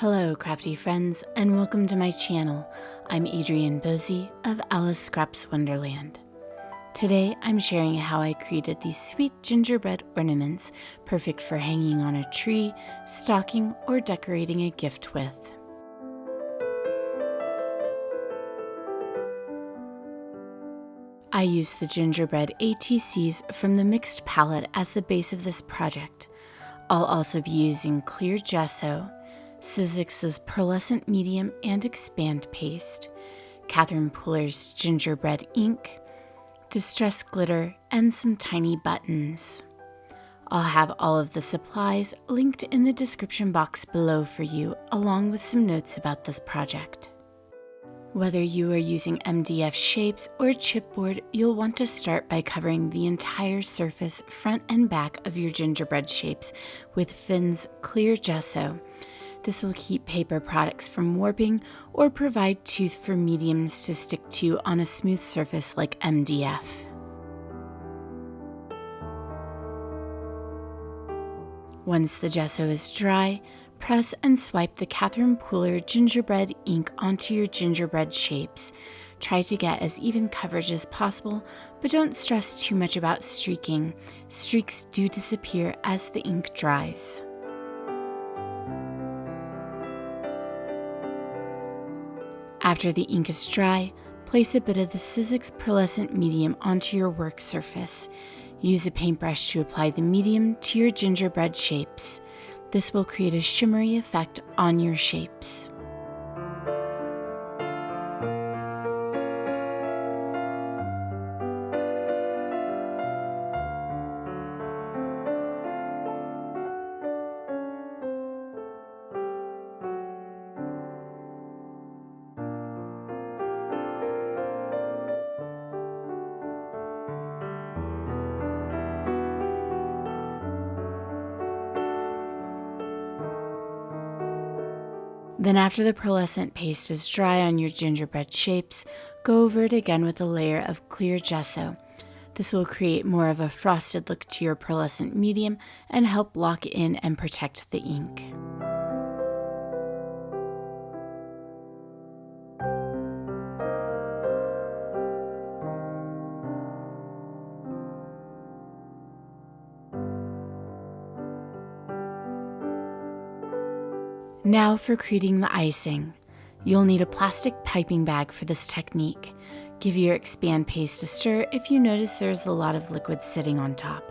Hello crafty friends, and welcome to my channel. I'm Adrienne Bosey of Alice Scraps Wonderland. Today I'm sharing how I created these sweet gingerbread ornaments, perfect for hanging on a tree, stocking, or decorating a gift with. I used the gingerbread ATCs from the mixed palette as the base of this project. I'll also be using clear gesso, Sizzix's Pearlescent Medium and Expand Paste, Catherine Pooler's Gingerbread ink, distress glitter, and some tiny buttons. I'll have all of the supplies linked in the description box below for you, along with some notes about this project. Whether you are using MDF Shapes or chipboard, you'll want to start by covering the entire surface, front and back of your gingerbread shapes with Finn's clear gesso. This will keep paper products from warping or provide tooth for mediums to stick to on a smooth surface like MDF. Once the gesso is dry, press and swipe the Catherine Pooler gingerbread ink onto your gingerbread shapes. Try to get as even coverage as possible, but don't stress too much about streaking. Streaks do disappear as the ink dries. After the ink is dry, place a bit of the Sizzix Pearlescent Medium onto your work surface. Use a paintbrush to apply the medium to your gingerbread shapes. This will create a shimmery effect on your shapes. Then after the pearlescent paste is dry on your gingerbread shapes, go over it again with a layer of clear gesso. This will create more of a frosted look to your pearlescent medium and help lock in and protect the ink. Now for creating the icing. You'll need a plastic piping bag for this technique. Give your expand paste a stir if you notice there's a lot of liquid sitting on top.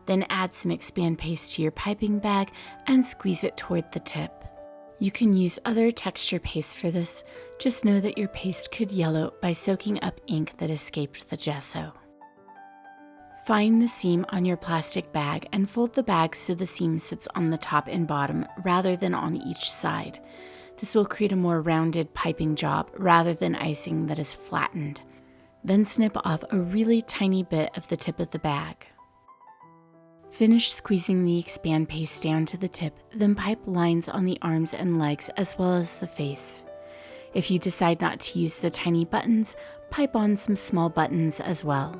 Then add some expand paste to your piping bag and squeeze it toward the tip. You can use other texture paste for this, just know that your paste could yellow by soaking up ink that escaped the gesso. Find the seam on your plastic bag and fold the bag so the seam sits on the top and bottom rather than on each side. This will create a more rounded piping job rather than icing that is flattened. Then snip off a really tiny bit of the tip of the bag. Finish squeezing the expand paste down to the tip, then pipe lines on the arms and legs as well as the face. If you decide not to use the tiny buttons, pipe on some small buttons as well.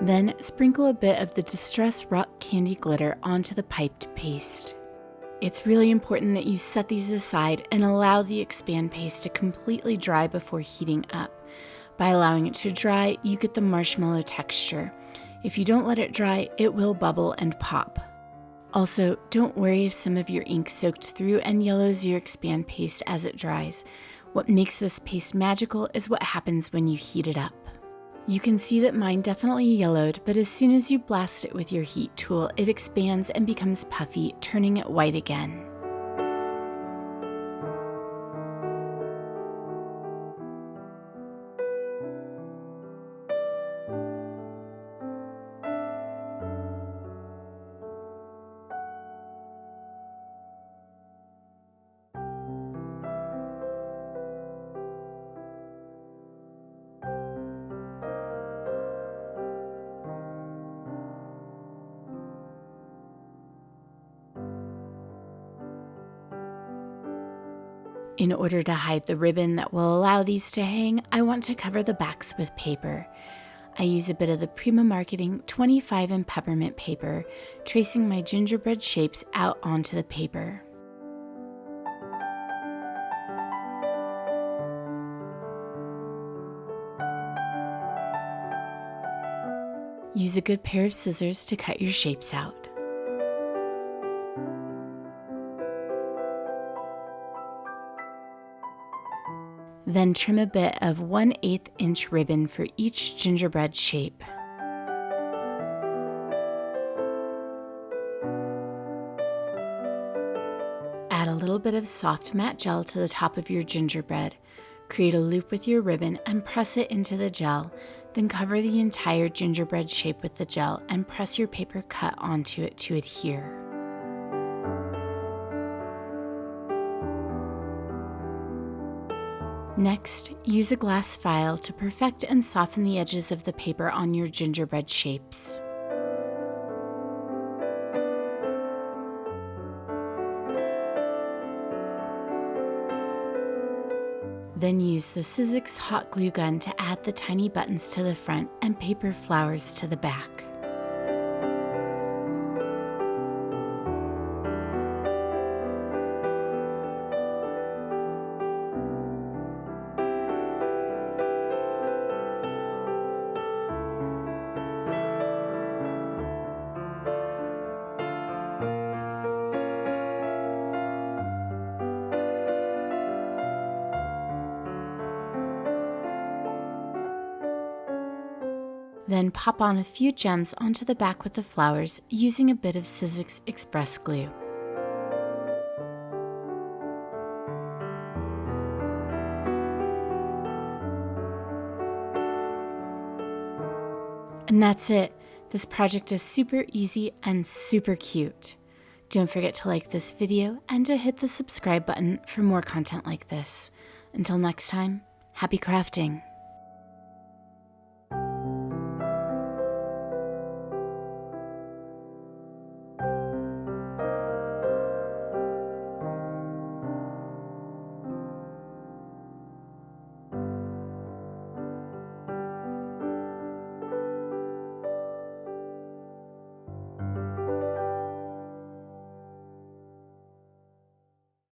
Then sprinkle a bit of the Distress Rock Candy glitter onto the piped paste. It's really important that you set these aside and allow the expand paste to completely dry before heating up. By allowing it to dry, you get the marshmallow texture. If you don't let it dry, it will bubble and pop. Also, don't worry if some of your ink soaked through and yellows your expand paste as it dries. What makes this paste magical is what happens when you heat it up. You can see that mine definitely yellowed, but as soon as you blast it with your heat tool, it expands and becomes puffy, turning it white again. In order to hide the ribbon that will allow these to hang, I want to cover the backs with paper. I use a bit of the Prima Marketing 25 in peppermint paper, tracing my gingerbread shapes out onto the paper. Use a good pair of scissors to cut your shapes out. Then trim a bit of 1/8 inch ribbon for each gingerbread shape. Add a little bit of soft matte gel to the top of your gingerbread. Create a loop with your ribbon and press it into the gel. Then cover the entire gingerbread shape with the gel and press your paper cut onto it to adhere. Next, use a glass file to perfect and soften the edges of the paper on your gingerbread shapes. Then use the Sizzix hot glue gun to add the tiny buttons to the front and paper flowers to the back. Then pop on a few gems onto the back with the flowers using a bit of Sizzix Express glue. And that's it. This project is super easy and super cute. Don't forget to like this video and to hit the subscribe button for more content like this. Until next time, happy crafting!